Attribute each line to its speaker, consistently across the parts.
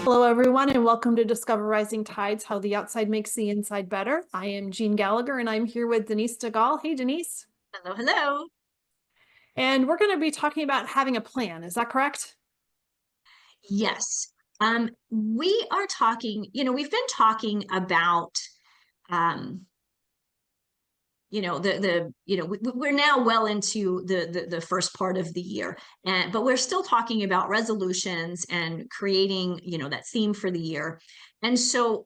Speaker 1: Hello, everyone, and welcome to Discover Rising Tides, How the Outside Makes the Inside Better. I am Jeanne Gallagher, and I'm here with Denise DeGaulle. Hey, Denise.
Speaker 2: Hello, hello.
Speaker 1: And we're going to be talking about having a plan. Is that correct?
Speaker 2: Yes. We are talking, we've been talking about, um, we're now well into the first part of the year, but we're still talking about resolutions and creating, that theme for the year. And so,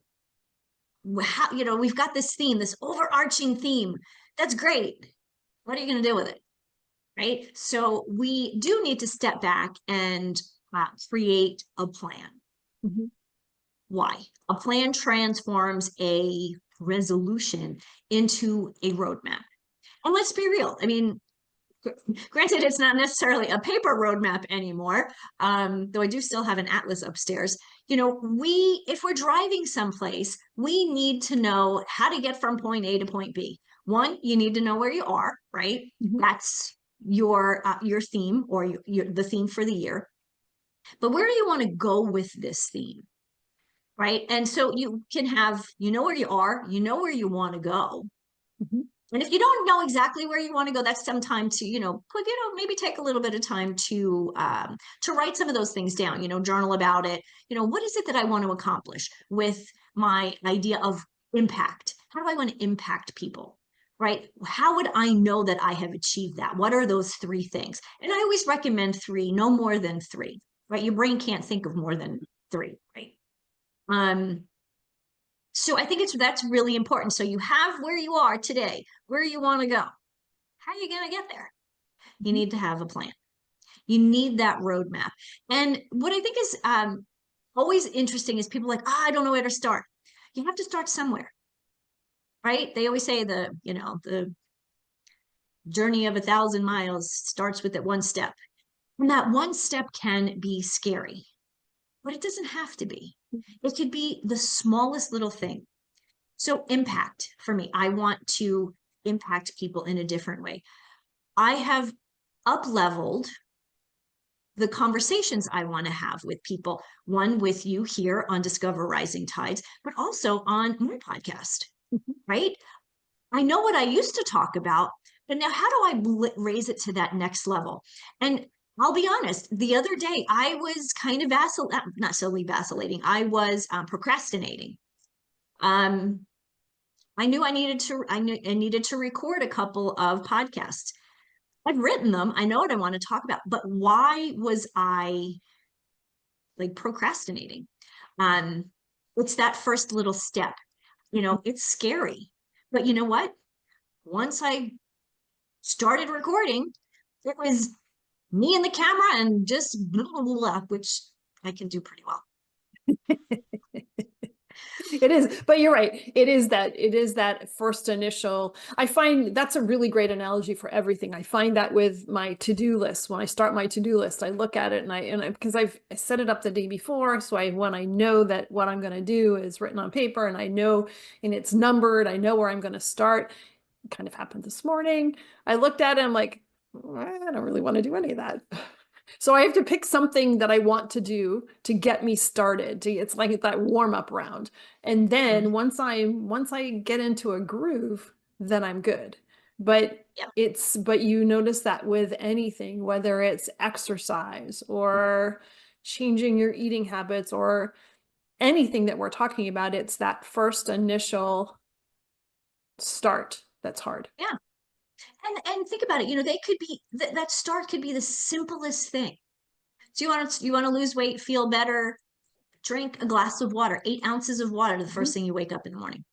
Speaker 2: we've got this theme, this overarching theme. That's great. What are you going to do with it? Right? So we do need to step back and create a plan.
Speaker 1: Mm-hmm.
Speaker 2: Why? A plan transforms a resolution into a roadmap. And let's be real. I mean, granted, it's not necessarily a paper roadmap anymore, though I do still have an atlas upstairs. If we're driving someplace, we need to know how to get from point A to point B. One, you need to know where you are, right?
Speaker 1: Mm-hmm.
Speaker 2: That's your theme, or the theme for the year. But where do you want to go with this theme? Right. And so you can have, where you are, where you want to go.
Speaker 1: Mm-hmm.
Speaker 2: And if you don't know exactly where you want to go, that's some time to, maybe take a little bit of time to write some of those things down, journal about it. What is it that I want to accomplish with my idea of impact? How do I want to impact people? Right? How would I know that I have achieved that? What are those three things? And I always recommend three, no more than three, right? Your brain can't think of more than three, right? So I think that's really important. So you have where you are today, where you want to go. How are you going to get there? You need to have a plan. You need that roadmap. And what I think is always interesting is people like, I don't know where to start. You have to start somewhere, right? They always say the journey of 1,000 miles starts with that one step. And that one step can be scary, but it doesn't have to be. It could be the smallest little thing. So impact for me, I want to impact people in a different way. I have up-leveled the conversations I want to have with people, one with you here on Discover Rising Tides, but also on my podcast, right? I know what I used to talk about, but now how do I raise it to that next level? And I'll be honest, the other day I was kind of not solely vacillating. I was procrastinating. I knew I needed to record a couple of podcasts. I've written them. I know what I want to talk about, but why was I like procrastinating? It's that first little step. It's scary, but you know what? Once I started recording, it was me and the camera and just blah, blah, blah, which I can do pretty well.
Speaker 1: It is, but you're right. It is that first initial. I find that's a really great analogy for everything. I find that with my to-do list. When I start my to-do list, I look at it because I set it up the day before. So when I know that what I'm going to do is written on paper and I know, and it's numbered, I know where I'm going to start. It kind of happened this morning. I looked at it, I'm like, I don't really want to do any of that. So I have to pick something that I want to do to get me started. It's like that warm-up round. And then once I get into a groove, then I'm good. But but you notice that with anything, whether it's exercise or changing your eating habits or anything that we're talking about, it's that first initial start that's hard.
Speaker 2: Yeah. And think about it, they could be that start could be the simplest thing. So you want to lose weight, feel better, drink a glass of water, 8 ounces of water the first thing you wake up in the morning.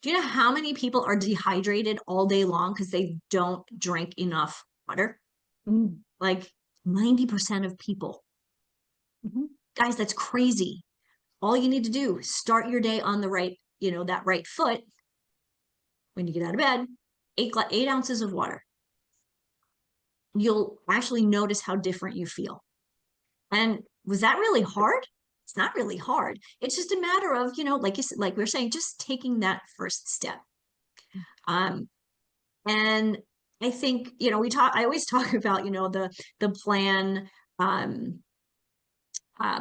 Speaker 2: Do you know how many people are dehydrated all day long because they don't drink enough water? Like 90% of people. Guys, that's crazy. All you need to do is start your day on the right, that right foot. When you get out of bed, 8 ounces of water. You'll actually notice how different you feel. And was that really hard? It's not really hard. It's just a matter of, like you said, like we were saying, just taking that first step. And I think, I always talk about, the plan,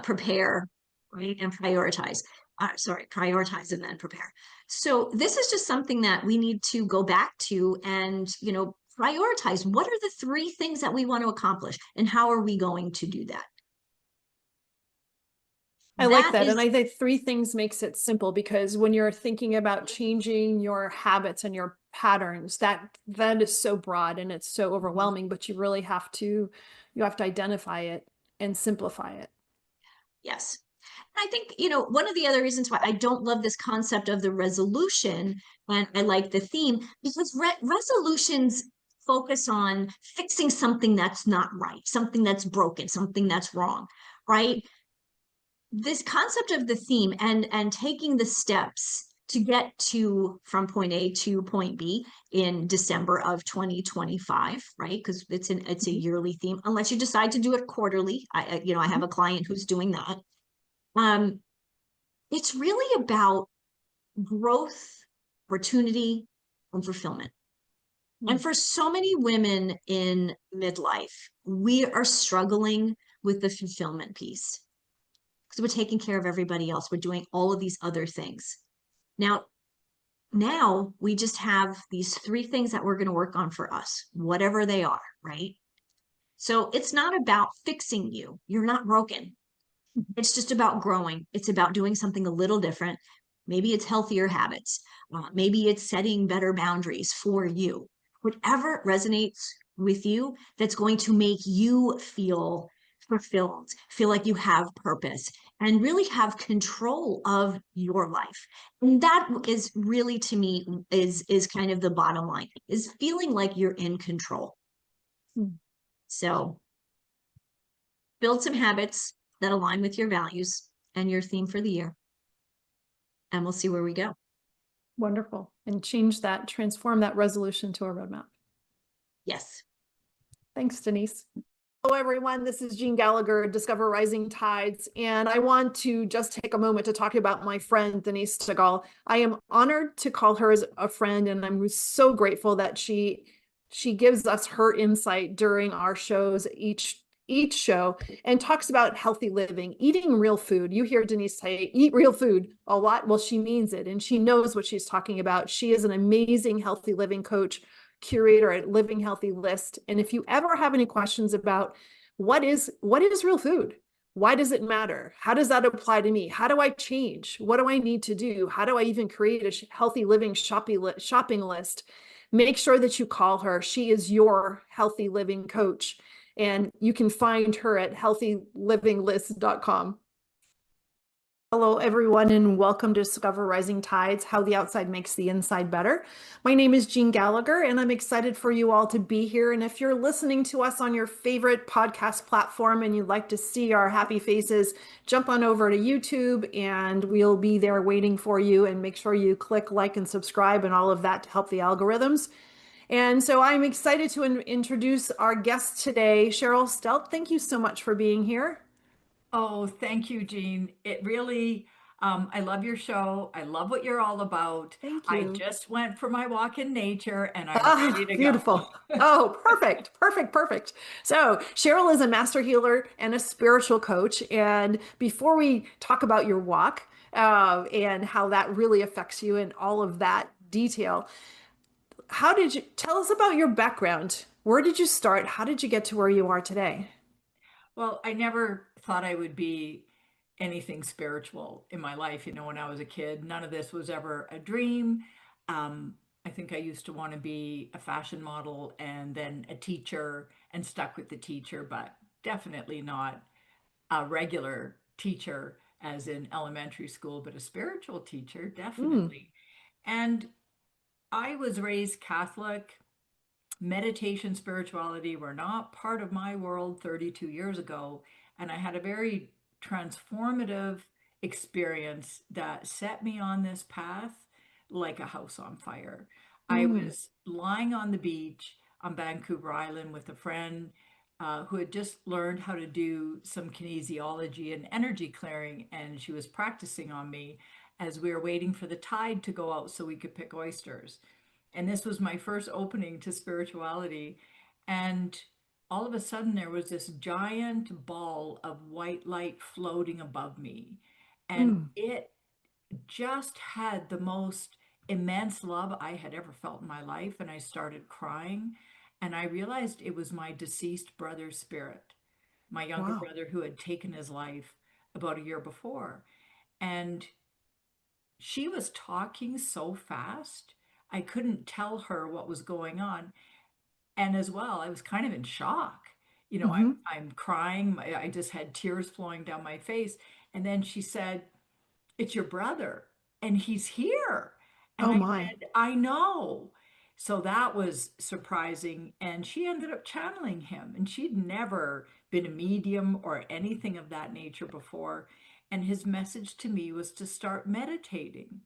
Speaker 2: prepare, right? And prioritize. Prioritize and then prepare. So this is just something that we need to go back to and, prioritize. What are the three things that we want to accomplish and how are we going to do that?
Speaker 1: I like
Speaker 2: That
Speaker 1: that. And
Speaker 2: is,
Speaker 1: I think three things makes it simple, because when you're thinking about changing your habits and your patterns, that is so broad and it's so overwhelming, but you really have to identify it and simplify it.
Speaker 2: yes. I think, one of the other reasons why I don't love this concept of the resolution, and I like the theme, because resolutions focus on fixing something that's not right, something that's broken, something that's wrong, right? This concept of the theme and taking the steps to get to from point A to point B in December of 2025, right? Because it's a
Speaker 1: Mhm.
Speaker 2: yearly theme, unless you decide to do it quarterly. I have
Speaker 1: Mhm.
Speaker 2: a client who's doing that. Um, it's really about growth, opportunity, and fulfillment. And
Speaker 1: Mm.
Speaker 2: for so many women in midlife, we are struggling with the fulfillment piece because we're taking care of everybody else. We're doing all of these other things. Now, now we just have these three things that we're going to work on for us, whatever they are, right? So it's not about fixing you. You're not broken. It's just about growing. It's about doing something a little different. Maybe it's healthier habits. Maybe it's setting better boundaries for you. Whatever resonates with you that's going to make you feel fulfilled, feel like you have purpose, and really have control of your life. And that is really, to me, is kind of the bottom line, is feeling like you're in control.
Speaker 1: Mm.
Speaker 2: So build some habits that align with your values and your theme for the year, and we'll see where we go.
Speaker 1: Wonderful. And transform that resolution to a roadmap.
Speaker 2: Yes.
Speaker 1: Thanks, Denise. Hello, everyone. This is Jeanne Gallagher, Discover Rising Tides, and I want to just take a moment to talk about my friend, Denise Segal. I am honored to call her as a friend, and I'm so grateful that she gives us her insight during our shows, each show, and talks about healthy living, eating real food. You hear Denise say, eat real food a lot. Well, she means it, and she knows what she's talking about. She is an amazing healthy living coach, curator at Living Healthy List. And if you ever have any questions about what is real food, why does it matter, how does that apply to me, how do I change, what do I need to do, how do I even create a healthy living shopping list, make sure that you call her. She is your healthy living coach, and you can find her at healthylivinglist.com. Hello, everyone, and welcome to Discover Rising Tides, How the Outside Makes the Inside Better. My name is Jeanne Gallagher, and I'm excited for you all to be here. And if you're listening to us on your favorite podcast platform and you'd like to see our happy faces, jump on over to YouTube, and we'll be there waiting for you. And make sure you click like and subscribe and all of that to help the algorithms. And so I'm excited to introduce our guest today, Cheryl Stelte. Thank you so much for being here.
Speaker 3: Oh, thank you, Jean. It really, I love your show. I love what you're all about.
Speaker 1: Thank
Speaker 3: I
Speaker 1: you.
Speaker 3: just went for my walk in nature and I'm ready
Speaker 1: Ah,
Speaker 3: to go.
Speaker 1: beautiful. Oh, perfect, perfect, perfect. So Cheryl is a master healer and a spiritual coach. And before we talk about your walk and how that really affects you and all of that detail, how did you tell us about your background? Where did you start? How did you get to where you are today?
Speaker 3: Well, I never thought I would be anything spiritual in my life. When I was a kid, none of this was ever a dream. I think I used to want to be a fashion model and then a teacher and stuck with the teacher, but definitely not a regular teacher as in elementary school, but a spiritual teacher,
Speaker 1: Mm,
Speaker 3: definitely. And I was raised Catholic. Meditation, spirituality were not part of my world 32 years ago. And I had a very transformative experience that set me on this path like a house on fire. I
Speaker 1: mm,
Speaker 3: was lying on the beach on Vancouver Island with a friend who had just learned how to do some kinesiology and energy clearing, and she was practicing on me as we were waiting for the tide to go out so we could pick oysters. And this was my first opening to spirituality. And all of a sudden, there was this giant ball of white light floating above me. And
Speaker 1: Mm.
Speaker 3: it just had the most immense love I had ever felt in my life. And I started crying. And I realized it was my deceased brother's spirit, my younger
Speaker 1: Wow.
Speaker 3: brother who had taken his life about a year before. And she was talking so fast, I couldn't tell her what was going on. And as well, I was kind of in shock. You know,
Speaker 1: Hmm.
Speaker 3: I'm crying. I just had tears flowing down my face. And then she said, "It's your brother, and he's here." And
Speaker 1: Oh
Speaker 3: I
Speaker 1: my.
Speaker 3: said, "I know." So that was surprising. And she ended up channeling him. And she'd never been a medium or anything of that nature before. And his message to me was to start meditating.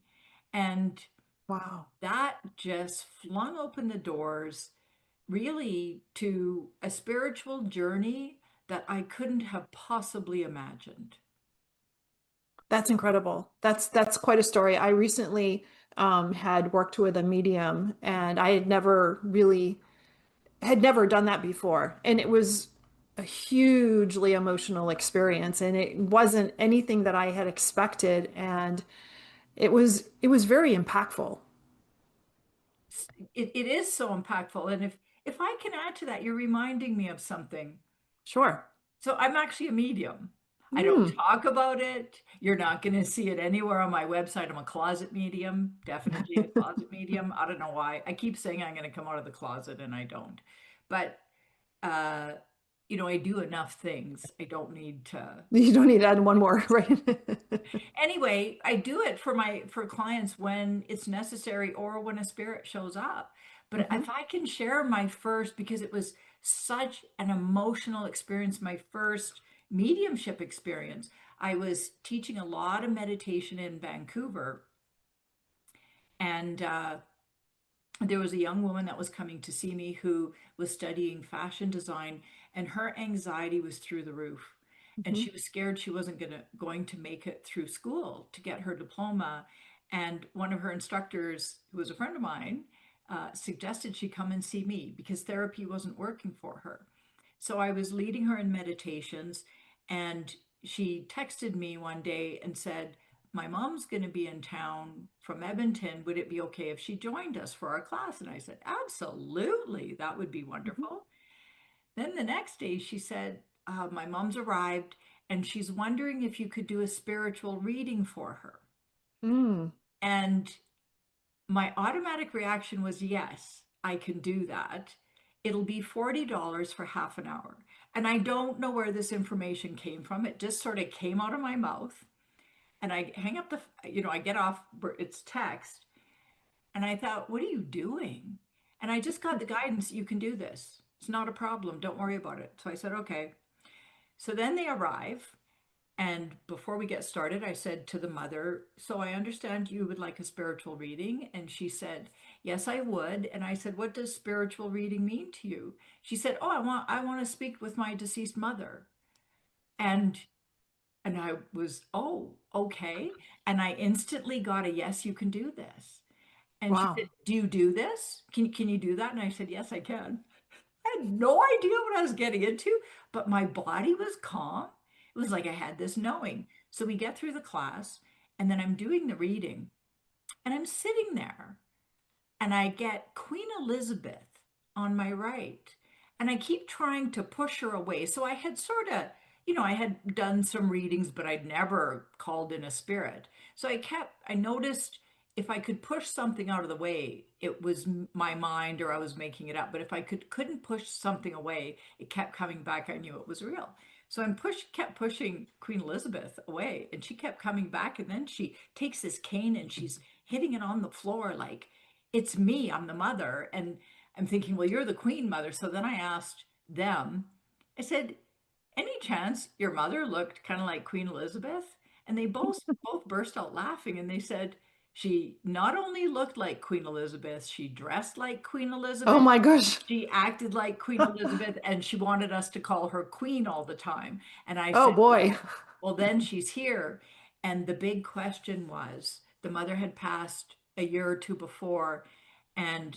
Speaker 3: And
Speaker 1: Wow.
Speaker 3: that just flung open the doors really to a spiritual journey that I couldn't have possibly imagined.
Speaker 1: That's incredible. That's quite a story. I recently had worked with a medium, and I had never done that before. And it was a hugely emotional experience, and it wasn't anything that I had expected. And it was very impactful.
Speaker 3: It is so impactful. And if I can add to that, you're reminding me of something.
Speaker 1: Sure.
Speaker 3: So I'm actually a medium. I don't
Speaker 1: Hmm.
Speaker 3: talk about it. You're not going to see it anywhere on my website. I'm a closet medium, definitely a closet medium. I don't know why. I keep saying I'm going to come out of the closet and I don't. But uh, I do enough things. I don't need to.
Speaker 1: You don't need to add one more, right?
Speaker 3: Anyway, I do it for clients when it's necessary or when a spirit shows up. But
Speaker 1: Hmm.
Speaker 3: if I can share my first, because it was such an emotional experience, my first mediumship experience. I was teaching a lot of meditation in Vancouver, and there was a young woman that was coming to see me who was studying fashion design, and her anxiety was through the roof. And
Speaker 1: Hmm.
Speaker 3: she was scared she wasn't going to make it through school to get her diploma. And one of her instructors, who was a friend of mine, suggested she come and see me because therapy wasn't working for her. So I was leading her in meditations, and she texted me one day and said, "My mom's going to be in town from Edmonton. Would it be okay if she joined us for our class?" And I said, "Absolutely, that would be
Speaker 1: Hmm.
Speaker 3: wonderful." Then the next day she said, "My mom's arrived and she's wondering if you could do a spiritual reading for her."
Speaker 1: Mm.
Speaker 3: And my automatic reaction was, "Yes, I can do that. It'll be $40 for half an hour." And I don't know where this information came from. It just sort of came out of my mouth. And I hang up I get off, it's text. And I thought, "What are you doing?" And I just got the guidance, "You can do this. It's not a problem. Don't worry about it." So I said, "Okay." So then they arrive. And before we get started, I said to the mother, "So I understand you would like a spiritual reading." And she said, "Yes, I would." And I said, "What does spiritual reading mean to you?" She said, "Oh, I want to speak with my deceased mother." And I was, "Oh, okay." And I instantly got a, "Yes, you can do this." And she said,
Speaker 1: Wow.
Speaker 3: "Do you do this? Can you do that?" And I said, "Yes, I can." I had no idea what I was getting into, but my body was calm. It was like I had this knowing. So we get through the class, and then I'm doing the reading, and I'm sitting there, and I get Queen Elizabeth on my right. And I keep trying to push her away. So I had sort of, I had done some readings, but I'd never called in a spirit. So I noticed if I could push something out of the way, it was my mind or I was making it up. But if I couldn't push something away, it kept coming back. I knew it was real. So kept pushing Queen Elizabeth away, and she kept coming back. And then she takes this cane and she's hitting it on the floor like, "It's me, I'm the mother." And I'm thinking, "Well, you're the queen mother." So then I asked them, I said, "Any chance your mother looked kind of like Queen Elizabeth?" And they both burst out laughing, and they said, "She not only looked like Queen Elizabeth, she dressed like Queen
Speaker 1: Oh
Speaker 3: Elizabeth,
Speaker 1: my gosh.
Speaker 3: she acted like Queen Elizabeth, and she wanted us to call her Queen all the time." And I
Speaker 1: Oh
Speaker 3: said,
Speaker 1: boy.
Speaker 3: well, then she's here." And the big question was, the mother had passed a year or two before, and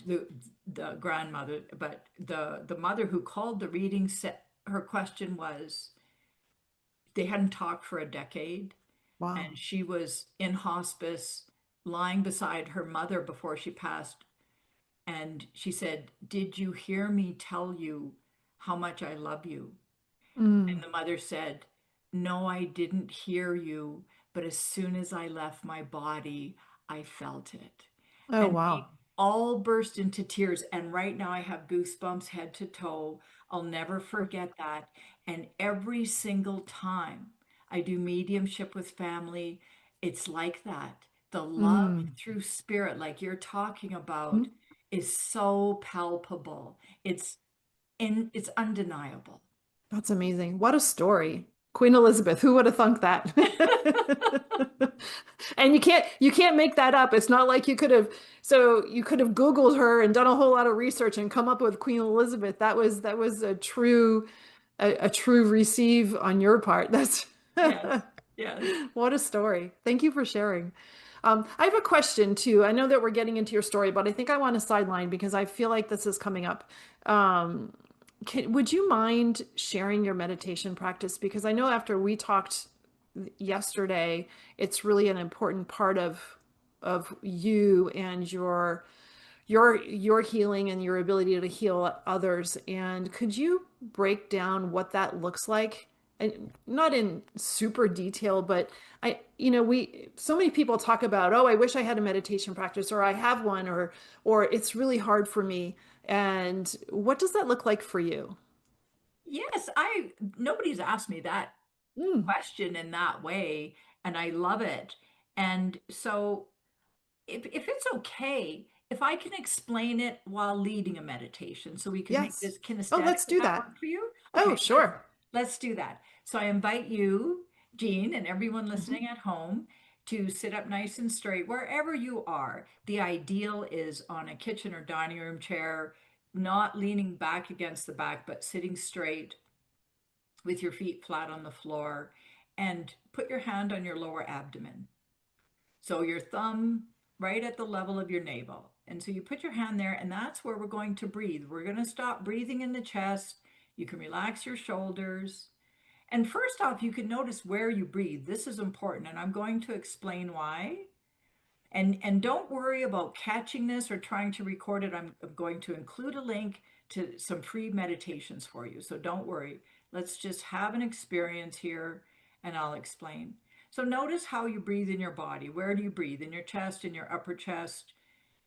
Speaker 3: the grandmother, but the mother who called the reading said her question was, they hadn't talked for a decade.
Speaker 1: Wow.
Speaker 3: and she was in hospice, lying beside her mother before she passed. And she said, "Did you hear me tell you how much I love you?"
Speaker 1: Mm.
Speaker 3: And the mother said, "No, I didn't hear you, but as soon as I left my body, I felt it."
Speaker 1: Oh,
Speaker 3: And we
Speaker 1: wow.
Speaker 3: all burst into tears. And right now I have goosebumps head to toe. I'll never forget that. And every single time I do mediumship with family, it's like that. The love
Speaker 1: Mm.
Speaker 3: through spirit, like you're talking about,
Speaker 1: Mhm.
Speaker 3: is so palpable. It's undeniable.
Speaker 1: That's amazing. What a story. Queen Elizabeth, who would have thunk that? And you can't make that up. It's not like you could have Googled her and done a whole lot of research and come up with Queen Elizabeth. That was a true receive on your part. That's
Speaker 3: Yes, yes.
Speaker 1: what a story. Thank you for sharing. I have a question too. I know that we're getting into your story, but I think I want to sideline because I feel like this is coming up. Um, would you mind sharing your meditation practice? Because I know after we talked yesterday, it's really an important part of you and your healing and your ability to heal others. And could you break down what that looks like? And not in super detail, but so many people talk about, oh, I wish I had a meditation practice, or I have one, or it's really hard for me. And what does that look like for you?
Speaker 3: Yes, nobody's asked me that
Speaker 1: Mm,
Speaker 3: question in that way, and I love it. And so if it's okay, if I can explain it while leading a meditation, so we can make
Speaker 1: yes.
Speaker 3: this
Speaker 1: Oh,
Speaker 3: kinesthetic,
Speaker 1: let's
Speaker 3: would
Speaker 1: do
Speaker 3: that
Speaker 1: that.
Speaker 3: work for you?
Speaker 1: Oh,
Speaker 3: Okay,
Speaker 1: sure.
Speaker 3: let's do that. So I invite you, Jean, and everyone
Speaker 1: Mhm.
Speaker 3: listening at home to sit up nice and straight wherever you are. The ideal is on a kitchen or dining room chair, not leaning back against the back, but sitting straight with your feet flat on the floor, and put your hand on your lower abdomen. So your thumb right at the level of your navel. And so you put your hand there, and that's where we're going to breathe. We're going to stop breathing in the chest. You can relax your shoulders. And first off, you can notice where you breathe. This is important, and I'm going to explain why. And don't worry about catching this or trying to record it. I'm going to include a link to some free meditations for you. So don't worry. Let's just have an experience here and I'll explain. So notice how you breathe in your body. Where do you breathe? In your chest, in your upper chest,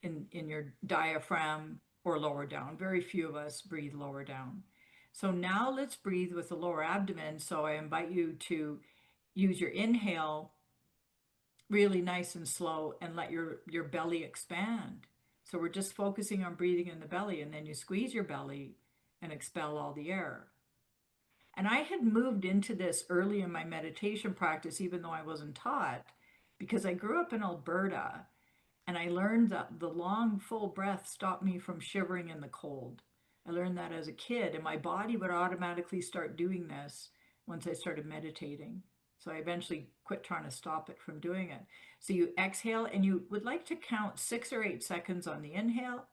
Speaker 3: in your diaphragm, or lower down. Very few of us breathe lower down. So now let's breathe with the lower abdomen. So I invite you to use your inhale really nice and slow and let your belly expand. So we're just focusing on breathing in the belly, and then you squeeze your belly and expel all the air. And I had moved into this early in my meditation practice, even though I wasn't taught, because I grew up in Alberta and I learned that the long, full breath stopped me from shivering in the cold. I learned that as a kid, and my body would automatically start doing this once I started meditating. So I eventually quit trying to stop it from doing it. So you exhale, and you would like to count 6 or 8 seconds on the inhale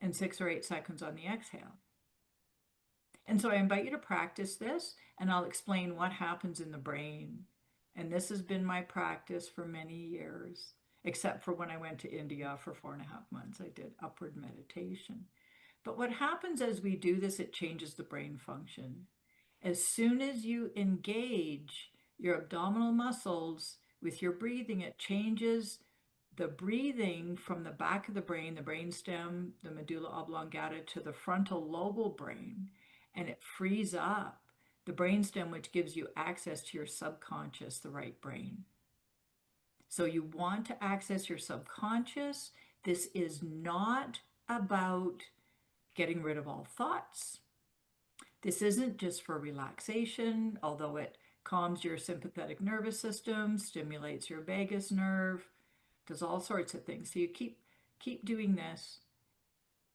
Speaker 3: and 6 or 8 seconds on the exhale. And so I invite you to practice this, and I'll explain what happens in the brain. And this has been my practice for many years, except for when I went to India for 4.5 months. I did upward meditation. But what happens as we do this, it changes the brain function. As soon as you engage your abdominal muscles with your breathing, it changes the breathing from the back of the brain stem, the medulla oblongata, to the frontal lobal brain, and it frees up the brain stem, which gives you access to your subconscious, the right brain. So you want to access your subconscious. This is not about getting rid of all thoughts. This isn't just for relaxation, although it calms your sympathetic nervous system, stimulates your vagus nerve, does all sorts of things. So you keep doing this.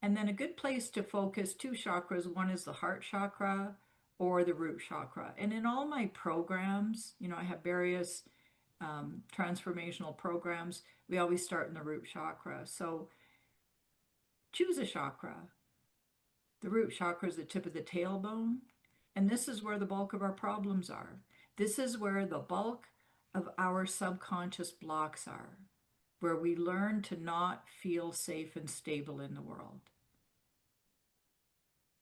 Speaker 3: And then a good place to focus, two chakras. One is the heart chakra or the root chakra. And in all my programs, I have various transformational programs. We always start in the root chakra. So choose a chakra. The root chakra is the tip of the tailbone. And this is where the bulk of our problems are. This is where the bulk of our subconscious blocks are, where we learn to not feel safe and stable in the world.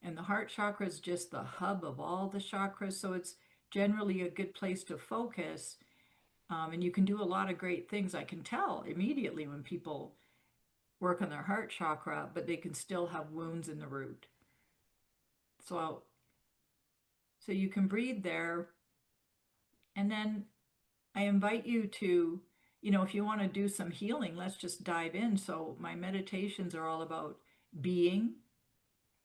Speaker 3: And the heart chakra is just the hub of all the chakras, so it's generally a good place to focus. And you can do a lot of great things. I can tell immediately when people work on their heart chakra, but they can still have wounds in the root. So you can breathe there. And then I invite you to, if you want to do some healing, let's just dive in. So my meditations are all about being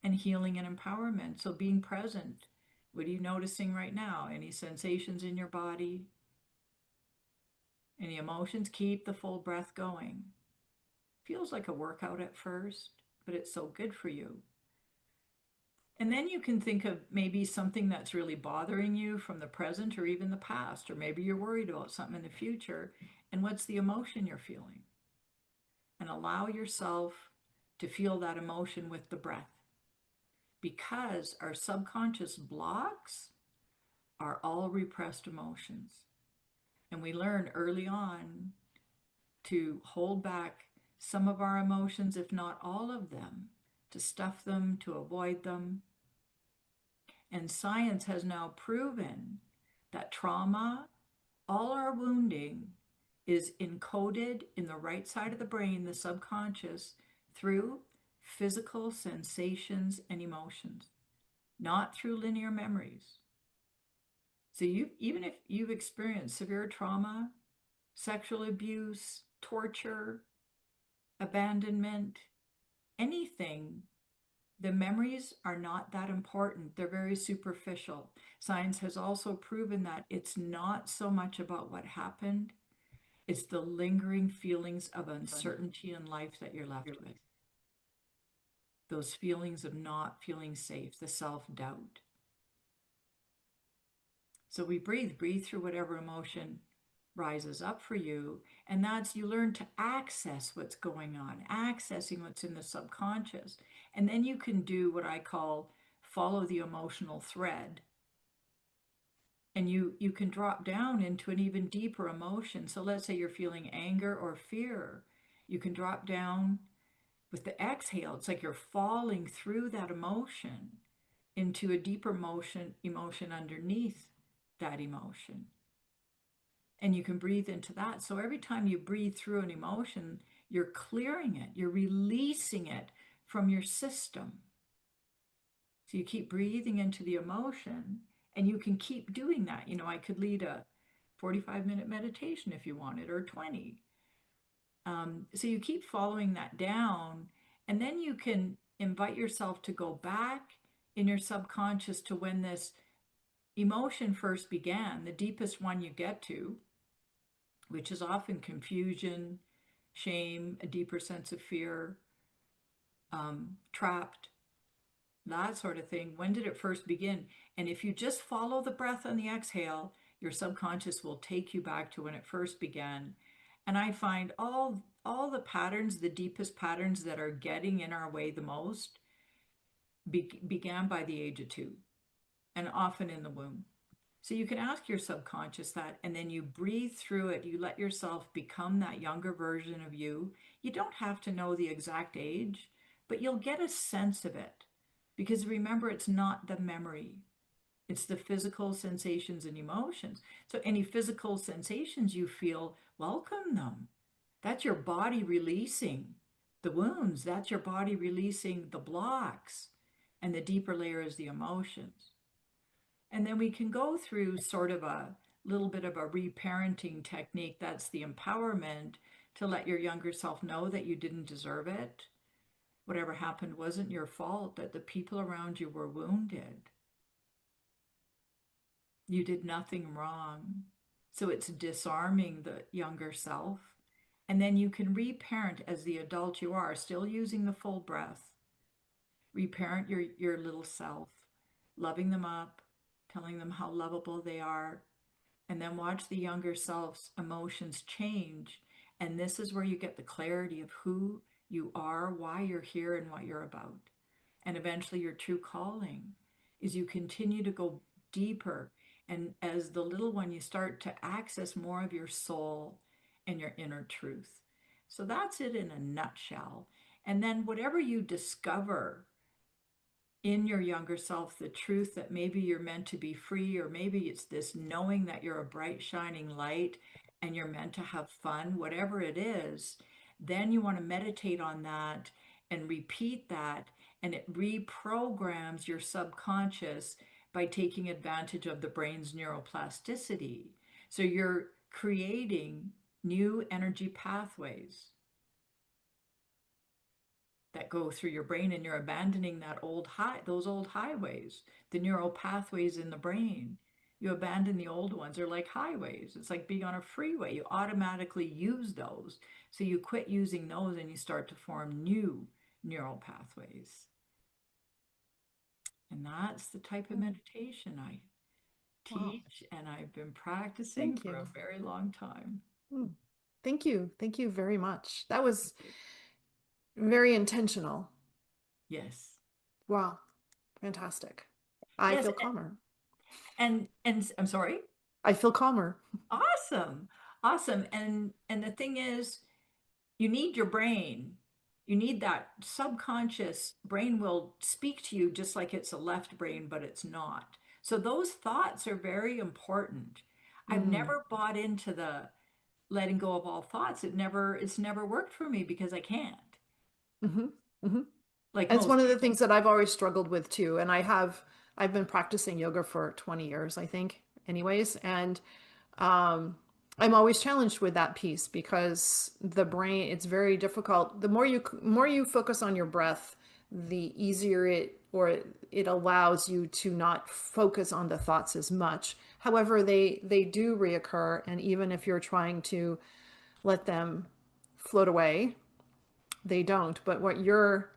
Speaker 3: and healing and empowerment. So being present. What are you noticing right now? Any sensations in your body? Any emotions? Keep the full breath going. Feels like a workout at first, but it's so good for you. And then you can think of maybe something that's really bothering you from the present or even the past, or maybe you're worried about something in the future. And what's the emotion you're feeling? And allow yourself to feel that emotion with the breath. Because our subconscious blocks are all repressed emotions. And we learn early on to hold back some of our emotions, if not all of them, to stuff them, to avoid them. And science has now proven that trauma, all our wounding, is encoded in the right side of the brain, the subconscious, through physical sensations and emotions, not through linear memories. So even if you've experienced severe trauma, sexual abuse, torture, abandonment, anything, the memories are not that important. They're very superficial. Science has also proven that it's not so much about what happened, it's the lingering feelings of uncertainty in life that you're left with. Those feelings of not feeling safe, the self-doubt. So we breathe through whatever emotion rises up for you. And that's, you learn to access what's going on, accessing what's in the subconscious. And then you can do what I call follow the emotional thread. And you can drop down into an even deeper emotion. So let's say you're feeling anger or fear. You can drop down with the exhale. It's like you're falling through that emotion into a deeper emotion underneath that emotion. And you can breathe into that. So every time you breathe through an emotion, you're clearing it, you're releasing it from your system. So you keep breathing into the emotion, and you can keep doing that. I could lead a 45-minute meditation if you wanted, or 20. So you keep following that down, and then you can invite yourself to go back in your subconscious to when this emotion first began, the deepest one you get to, which is often confusion, shame, a deeper sense of fear, trapped, that sort of thing. When did it first begin? And if you just follow the breath on the exhale, your subconscious will take you back to when it first began. And I find all the patterns, the deepest patterns that are getting in our way the most, began by the age of 2, and often in the womb. So you can ask your subconscious that, and then you breathe through it. You let yourself become that younger version of you. You don't have to know the exact age, but you'll get a sense of it. Because remember, it's not the memory. It's the physical sensations and emotions. So any physical sensations you feel, welcome them. That's your body releasing the wounds. That's your body releasing the blocks. And the deeper layer is the emotions. And then we can go through sort of a little bit of a reparenting technique. That's the empowerment to let your younger self know that you didn't deserve it. Whatever happened wasn't your fault, that the people around you were wounded. You did nothing wrong. So it's disarming the younger self. And then you can reparent as the adult you are, still using the full breath. Reparent your little self, loving them up, telling them how lovable they are, and then watch the younger self's emotions change. And this is where you get the clarity of who you are, why you're here, and what you're about. And eventually your true calling is you continue to go deeper And as the little one, you start to access more of your soul and your inner truth. So that's it in a nutshell. And then whatever you discover in your younger self, the truth that maybe you're meant to be free, or maybe it's this knowing that you're a bright, shining light and you're meant to have fun, whatever it is, then you want to meditate on that and repeat that. And it reprograms your subconscious by taking advantage of the brain's neuroplasticity. So you're creating new energy pathways that go through your brain, and you're abandoning those old highways, the neural pathways in the brain. You abandon the old ones. They're like highways. It's like being on a freeway. You automatically use those. So you quit using those and you start to form new neural pathways. And that's the type of meditation I
Speaker 1: Wow.
Speaker 3: teach, and I've been practicing
Speaker 1: Thank
Speaker 3: for a
Speaker 1: you.
Speaker 3: very long time.
Speaker 1: Thank you. Thank you very much. That was very intentional.
Speaker 3: Yes.
Speaker 1: Wow. Fantastic. I
Speaker 3: Yes,
Speaker 1: feel calmer.
Speaker 3: and I'm sorry.
Speaker 1: I feel calmer.
Speaker 3: Awesome. Awesome. And the thing is, you need your brain. You need that subconscious brain will speak to you just like it's a left brain, but it's not. So those thoughts are very important. I've
Speaker 1: Mm.
Speaker 3: never bought into the letting go of all thoughts. It's never worked for me because I can't,
Speaker 1: Hmm. Hmm.
Speaker 3: like
Speaker 1: And it's
Speaker 3: most
Speaker 1: one of the
Speaker 3: people.
Speaker 1: things that I've always struggled with too. And I've been practicing yoga for 20 years, I think, anyways. And um, I'm always challenged with that piece because the brain, it's very difficult. The more you focus on your breath, the easier it allows you to not focus on the thoughts as much. However, they do reoccur, and even if you're trying to let them float away, they don't. But what your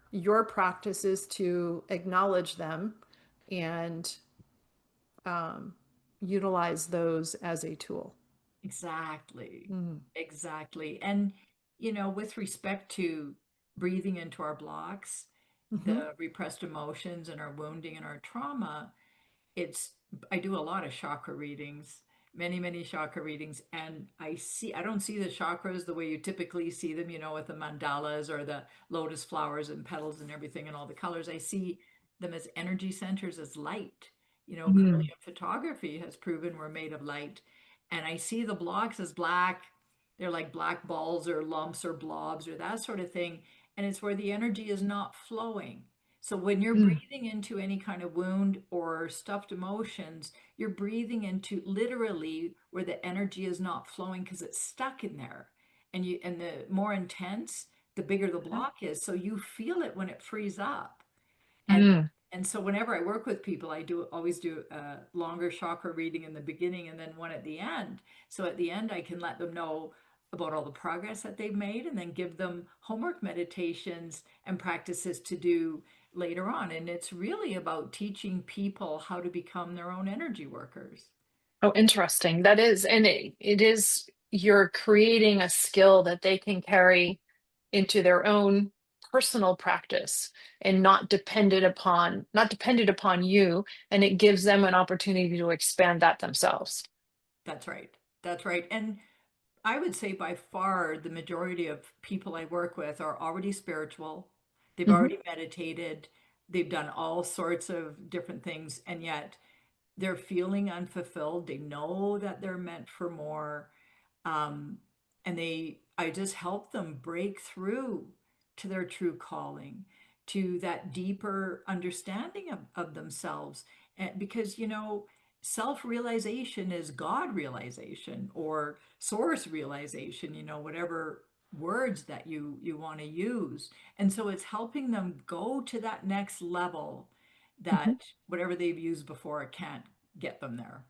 Speaker 1: practice is to acknowledge them and utilize those as a tool.
Speaker 3: Exactly.
Speaker 1: Mm.
Speaker 3: Exactly. And, with respect to breathing into our blocks,
Speaker 1: Hmm.
Speaker 3: the repressed emotions and our wounding and our trauma, it's I do a lot of chakra readings, many chakra readings, and I don't see the chakras the way you typically see them, with the mandalas or the lotus flowers and petals and everything and all the colors. I see them as energy centers, as light.
Speaker 1: Mm.
Speaker 3: Kirlian photography has proven we're made of light. And I see the blocks as black. They're like black balls or lumps or blobs or that sort of thing. And it's where the energy is not flowing. So when you're
Speaker 1: Mm.
Speaker 3: breathing into any kind of wound or stuffed emotions, you're breathing into literally where the energy is not flowing because it's stuck in there. And the more intense, the bigger the block is. So you feel it when it frees up. And
Speaker 1: Mm.
Speaker 3: and so whenever I work with people, I do always do a longer chakra reading in the beginning and then one at the end. So at the end, I can let them know about all the progress that they've made and then give them homework meditations and practices to do later on. And it's really about teaching people how to become their own energy workers.
Speaker 1: Oh, interesting. That is, and it is, you're creating a skill that they can carry into their own personal practice and not dependent upon you, and it gives them an opportunity to expand that themselves.
Speaker 3: That's right. That's right. And I would say by far the majority of people I work with are already spiritual. They've
Speaker 1: Hmm.
Speaker 3: already meditated. They've done all sorts of different things, and yet they're feeling unfulfilled. They know that they're meant for more. Um, and I just help them break through to their true calling, to that deeper understanding of themselves. And because, self-realization is God realization or source realization, whatever words that you want to use. And so it's helping them go to that next level
Speaker 1: Hmm.
Speaker 3: that whatever they've used before, it can't get them there.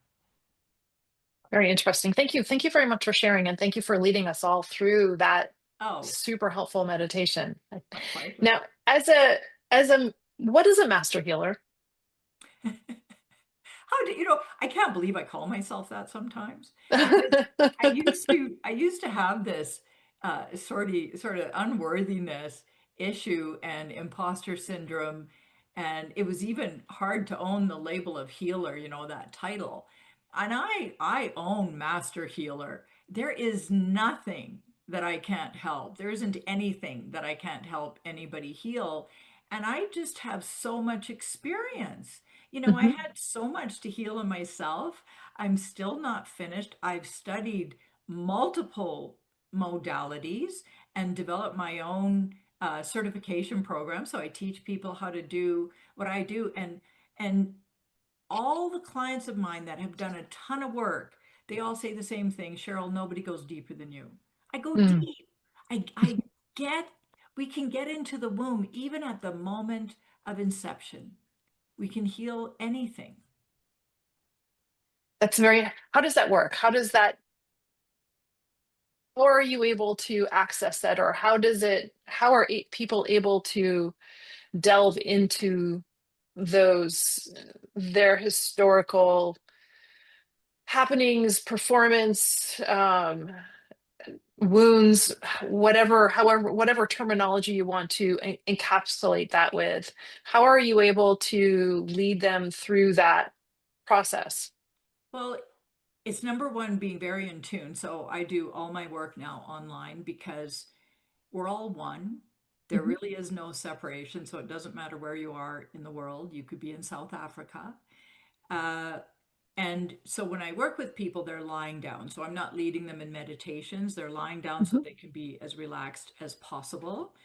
Speaker 1: Very interesting. Thank you. Thank you very much for sharing, and thank you for leading us all through that
Speaker 3: Oh,
Speaker 1: super helpful meditation.
Speaker 3: my pleasure.
Speaker 1: Now, what is a master healer?
Speaker 3: How do I can't believe I call myself that sometimes because I used to have this sort of unworthiness issue and imposter syndrome, and it was even hard to own the label of healer, that title. and I own Master Healer. There is nothing that I can't help. There isn't anything that I can't help anybody heal. And I just have so much experience. You know, I
Speaker 1: Mhm.
Speaker 3: had so much to heal in myself. I'm still not finished. I've studied multiple modalities and developed my own certification program. So I teach people how to do what I do. And all the clients of mine that have done a ton of work, they all say the same thing. Cheryl, nobody goes deeper than you. I go
Speaker 1: Mm.
Speaker 3: deep. I get, we can get into the womb even at the moment of inception. We can heal anything.
Speaker 1: That's very, how does that work? How are you able to access that, or how are people able to delve into those, their historical happenings, performance, wounds, whatever terminology you want to encapsulate that with? How are you able to lead them through that process?
Speaker 3: Well, it's number one, being very in tune. So I do all my work now online because we're all one. There
Speaker 1: Mhm.
Speaker 3: really is no separation. So it doesn't matter where you are in the world. You could be in South Africa. Uh, and so when I work with people, they're lying down. So I'm not leading them in meditations. They're lying down so
Speaker 1: Mhm.
Speaker 3: they can be as relaxed as possible.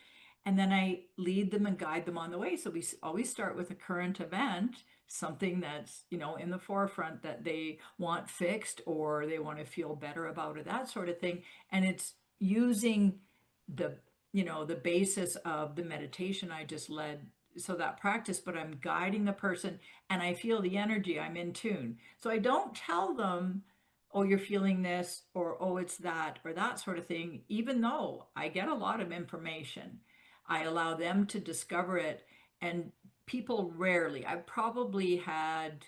Speaker 3: And then I lead them and guide them on the way. So we always start with a current event, something that's, you know, in the forefront that they want fixed or they want to feel better about it, that sort of thing. And it's using the, you know, the basis of the meditation I just led. So that practice, but I'm guiding the person and I feel the energy, I'm in tune. So I don't tell them, oh, you're feeling this, or oh, it's that, or that sort of thing, even though I get a lot of information. I allow them to discover it. And people rarely, I've probably had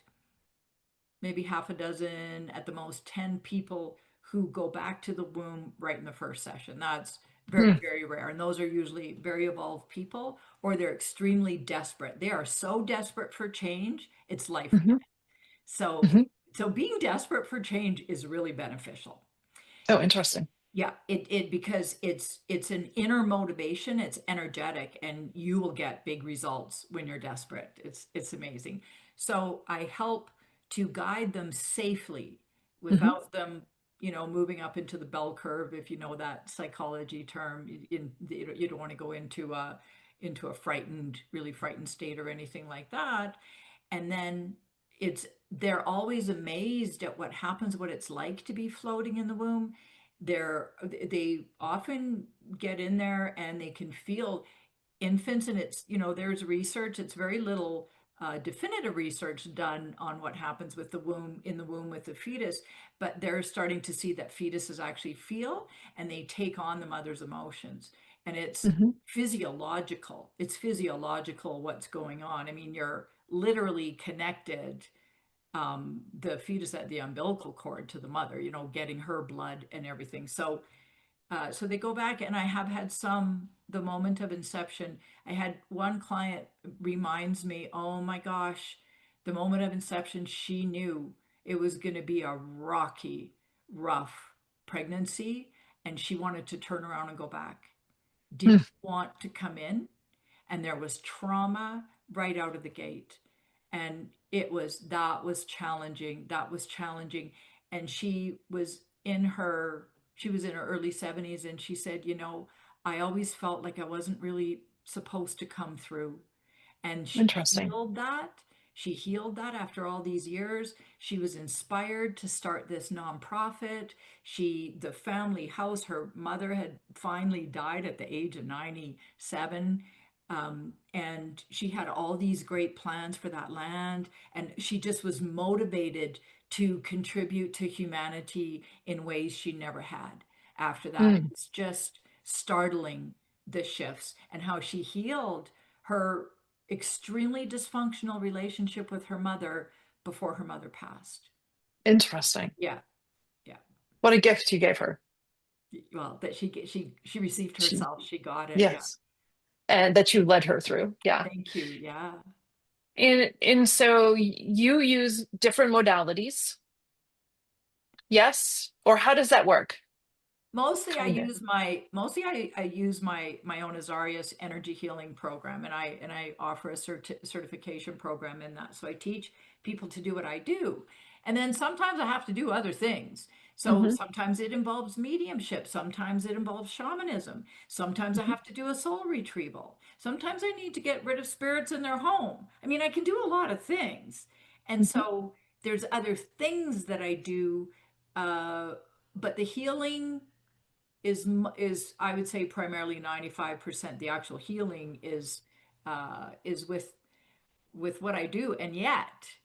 Speaker 3: maybe half a dozen, at the most 10 people who go back to the womb right in the first session. That's very,
Speaker 1: Mm.
Speaker 3: very rare. And those are usually very evolved people, or they're extremely desperate. They are so desperate for change, it's life or
Speaker 1: Mhm.
Speaker 3: death. So,
Speaker 1: Mhm.
Speaker 3: so being desperate for change is really beneficial.
Speaker 1: Oh, interesting.
Speaker 3: Yeah, it because it's an inner motivation, it's energetic, and you will get big results when you're desperate. It's amazing. So I help to guide them safely
Speaker 1: Mhm.
Speaker 3: without them, you know, moving up into the bell curve, if you know that psychology term. You don't want to go into a frightened, really frightened state or anything like that. And then it's they're always amazed at what happens, what it's like to be floating in the womb. They often get in there and they can feel infants, and it's, you know, there's research, it's very little definitive research done on what happens with the womb, in the womb with the fetus, but they're starting to see that fetuses actually feel and they take on the mother's emotions. And
Speaker 1: Mhm.
Speaker 3: it's physiological what's going on. I mean, you're literally connected, the fetus at the umbilical cord to the mother, you know, getting her blood and everything. So they go back, and I have had some, the moment of inception. I had one client reminds me, oh my gosh, the moment of inception, she knew it was going to be a rocky, rough pregnancy, and she wanted to turn around and go back.
Speaker 1: Mm.
Speaker 3: Didn't want to come in, and there was trauma right out of the gate. And that was challenging, and she was in her early 70s, and she said, you know, I always felt like I wasn't really supposed to come through. And
Speaker 1: Interesting.
Speaker 3: she healed that after all these years. She was inspired to start this nonprofit. The family house, her mother had finally died at the age of 97. And she had all these great plans for that land. And she just was motivated to contribute to humanity in ways she never had after that.
Speaker 1: Mm.
Speaker 3: It's just startling, the shifts and how she healed her extremely dysfunctional relationship with her mother before her mother passed.
Speaker 1: Interesting.
Speaker 3: Yeah, yeah.
Speaker 1: What a gift you gave her.
Speaker 3: Well, that she received
Speaker 1: She,
Speaker 3: herself. She got it. Yeah.
Speaker 1: yes. And that you led her through. Yeah.
Speaker 3: Thank you. Yeah.
Speaker 1: And so you use different modalities.
Speaker 4: Yes? Or how does that work?
Speaker 3: Mostly I
Speaker 4: Kind of.
Speaker 3: use I use my own Azarias energy healing program, and I offer a certification program in that. So I teach people to do what I do. And then sometimes I have to do other things. So
Speaker 4: Hmm.
Speaker 3: sometimes it involves mediumship, sometimes it involves shamanism, sometimes I have to do a soul retrieval. Sometimes I need to get rid of spirits in their home. I mean, I can do a lot of things. And
Speaker 4: Hmm.
Speaker 3: so there's other things that I do, uh, but the healing is I would say primarily 95%. The actual healing is with what I do, and yet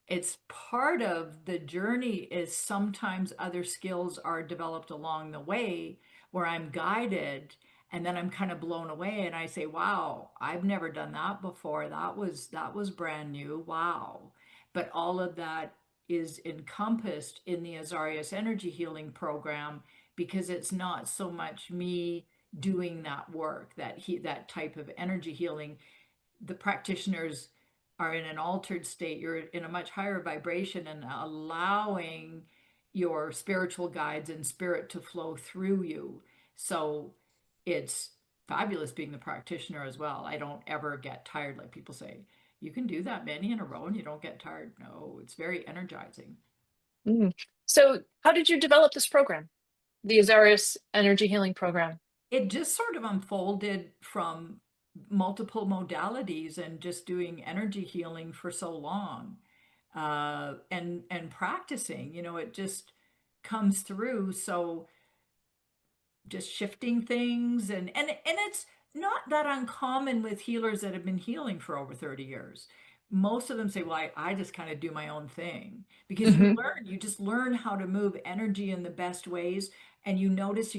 Speaker 3: it's part of the journey is sometimes other skills are developed along the way where I'm guided, and then I'm kind of blown away and I say, wow, I've never done that before. That was brand new. Wow. But all of that is encompassed in the Azarias energy healing program, because it's not so much me doing that work, that type of energy healing. The practitioners are in an altered state. You're in a much higher vibration and allowing your spiritual guides and spirit to flow through you. So it's fabulous being the practitioner as well. I don't ever get tired. Like people say, you can do that many in a row and you don't get tired. No, it's very energizing.
Speaker 4: Mm. So, how did you develop this program, the Azarias Energy Healing Program?
Speaker 3: It just sort of unfolded from multiple modalities and just doing energy healing for so long, and practicing, it just comes through. So just shifting things, and it's not that uncommon with healers that have been healing for over 30 years. Most of them say, well, I just kind of do my own thing, because
Speaker 4: Hmm.
Speaker 3: you just learn how to move energy in the best ways. And you notice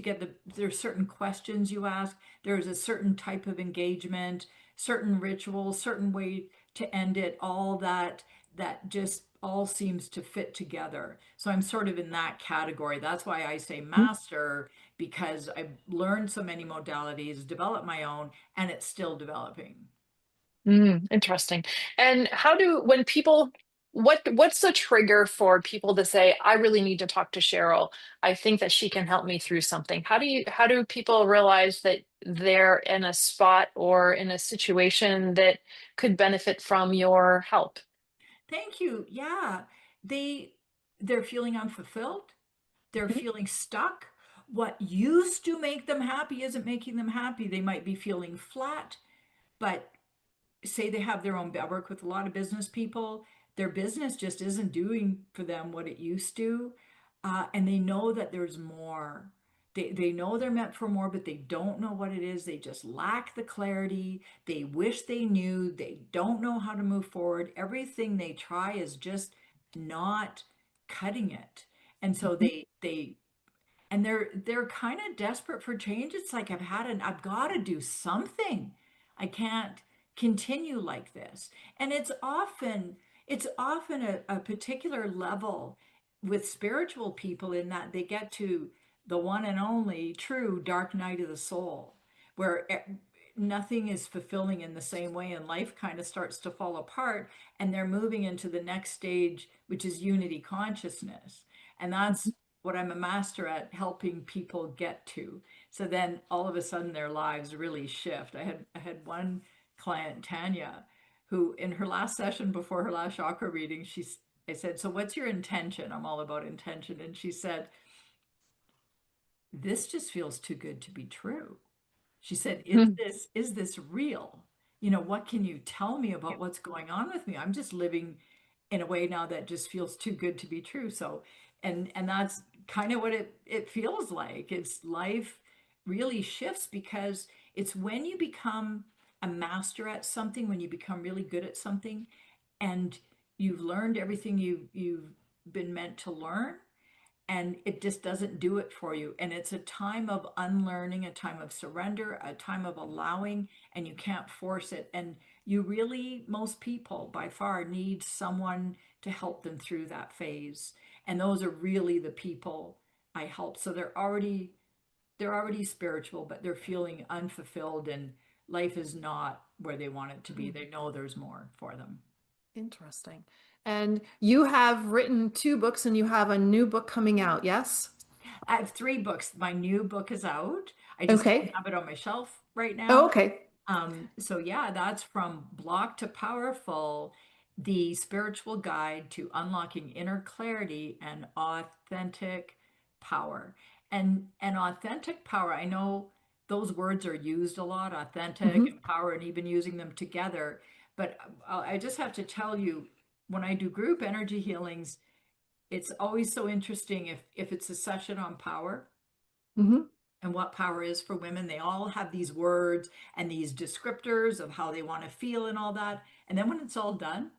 Speaker 3: there's certain questions you ask, there's a certain type of engagement, certain ritual, certain way to end it, all that just all seems to fit together. So I'm sort of in that category. That's why I say master, because I've learned so many modalities, developed my own, and it's still developing.
Speaker 4: Interesting. And when people, what's the trigger for people to say, I really need to talk to Cheryl. I think that she can help me through something. How do people realize that they're in a spot or in a situation that could benefit from your help?
Speaker 3: Thank you. Yeah. They they're feeling unfulfilled. They're feeling stuck. What used to make them happy isn't making them happy. They might be feeling flat, but say they have their own, I work with a lot of business people, their business just isn't doing for them what it used to. And they know that there's more. They know they're meant for more, but they don't know what it is. They just lack the clarity. They wish they knew. They don't know how to move forward. Everything they try is just not cutting it. And so they're kind of desperate for change. It's like I've got to do something. I can't continue like this. And it's often a particular level with spiritual people, in that they get to the one and only true dark night of the soul, where nothing is fulfilling in the same way, and life kind of starts to fall apart, and they're moving into the next stage, which is unity consciousness. And that's what I'm a master at, helping people get to. So then all of a sudden their lives really shift. I had one client, Tanya, who in her last session before her last chakra reading, I said, so what's your intention? I'm all about intention. And she said, this just feels too good to be true. She said, is this real? What can you tell me about what's going on with me? I'm just living in a way now that just feels too good to be true. So, and that's kind of what it feels like. It's life really shifts, because it's when you become a master at something, when you become really good at something, and you've learned everything you've been meant to learn, and it just doesn't do it for you. And it's a time of unlearning, a time of surrender, a time of allowing, and you can't force it. And you really, most people by far need someone to help them through that phase. And those are really the people I help. So they're already spiritual, but they're feeling unfulfilled, and life is not where they want it to be. They know there's more for them.
Speaker 1: Interesting. And you have written 2 books and you have a new book coming out, yes?
Speaker 3: I have 3 books. My new book is out. I just don't
Speaker 1: Okay.
Speaker 3: have it on my shelf right
Speaker 1: Oh,
Speaker 3: now.
Speaker 1: okay.
Speaker 3: So yeah, that's From Block to Powerful, the spiritual guide to unlocking inner clarity and authentic power. And authentic power, I know those words are used a lot, authentic
Speaker 1: Hmm.
Speaker 3: and power, and even using them together. But I just have to tell you, when I do group energy healings, it's always so interesting if it's a session on power
Speaker 1: Hmm.
Speaker 3: and what power is for women. They all have these words and these descriptors of how they want to feel and all that. And then when it's all done,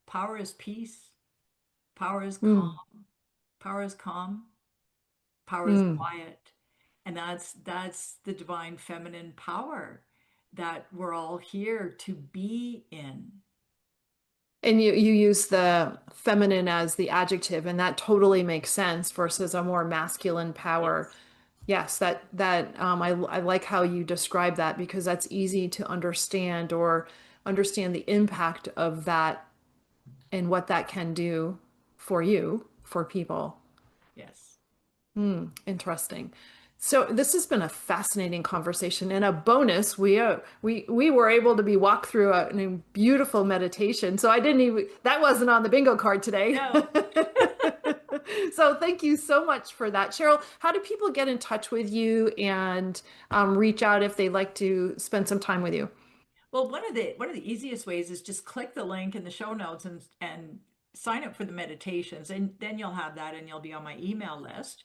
Speaker 3: power is peace, power is calm,
Speaker 1: Mm.
Speaker 3: power is calm, power is
Speaker 1: Mm.
Speaker 3: quiet. And that's the divine feminine power that we're all here to be in.
Speaker 1: And you use the feminine as the adjective, and that totally makes sense versus a more masculine power.
Speaker 3: Yes.
Speaker 1: Yes, I like how you describe that because that's easy to understand or understand the impact of that and what that can do for you, for people.
Speaker 3: Yes.
Speaker 1: Interesting. So this has been a fascinating conversation. And a bonus, we were able to be walked through a beautiful meditation. So I didn't even that wasn't on the bingo card today.
Speaker 3: No.
Speaker 1: So thank you so much for that, Cheryl. How do people get in touch with you and reach out if they'd like to spend some time with you?
Speaker 3: Well, one of the easiest ways is just click the link in the show notes and sign up for the meditations, and then you'll have that, and you'll be on my email list.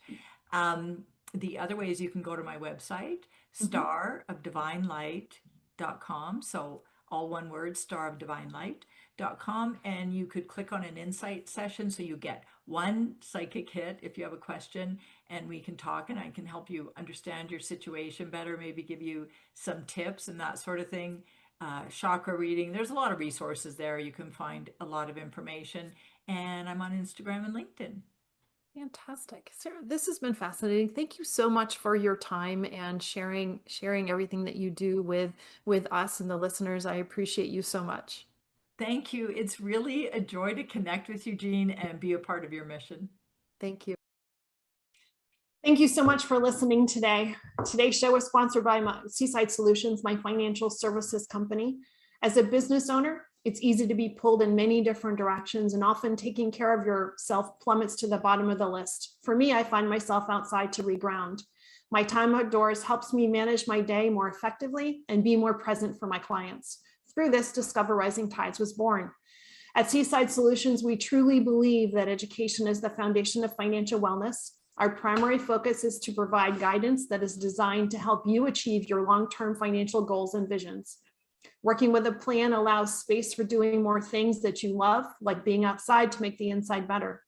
Speaker 3: The other way is you can go to my website,
Speaker 1: Mhm.
Speaker 3: starofdivinelight.com. So all one word, starofdivinelight.com, and you could click on an insight session, so you get one psychic hit if you have a question, and we can talk, and I can help you understand your situation better, maybe give you some tips and that sort of thing. Chakra reading. There's a lot of resources there. You can find a lot of information. And I'm on Instagram and LinkedIn.
Speaker 1: Fantastic. Sarah, this has been fascinating. Thank you so much for your time and sharing everything that you do with us and the listeners. I appreciate you so much.
Speaker 3: Thank you. It's really a joy to connect with you, Jeanne, and be a part of your mission.
Speaker 1: Thank you. Thank you so much for listening today. Today's show is sponsored by Seaside Solutions, my financial services company. As a business owner, it's easy to be pulled in many different directions, and often taking care of yourself plummets to the bottom of the list. For me, I find myself outside to reground. My time outdoors helps me manage my day more effectively and be more present for my clients. Through this, Discover Rising Tides was born. At Seaside Solutions, we truly believe that education is the foundation of financial wellness. Our primary focus is to provide guidance that is designed to help you achieve your long-term financial goals and visions. Working with a plan allows space for doing more things that you love, like being outside to make the inside better.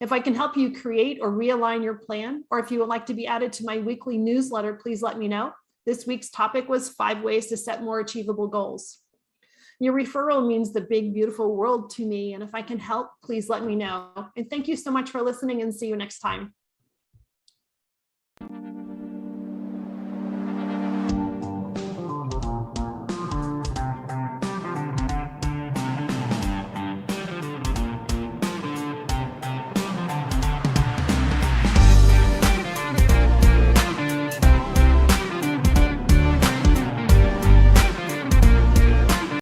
Speaker 1: If I can help you create or realign your plan, or if you would like to be added to my weekly newsletter, please let me know. This week's topic was 5 ways to set more achievable goals. Your referral means the big, beautiful world to me. And if I can help, please let me know. And thank you so much for listening, and see you next time.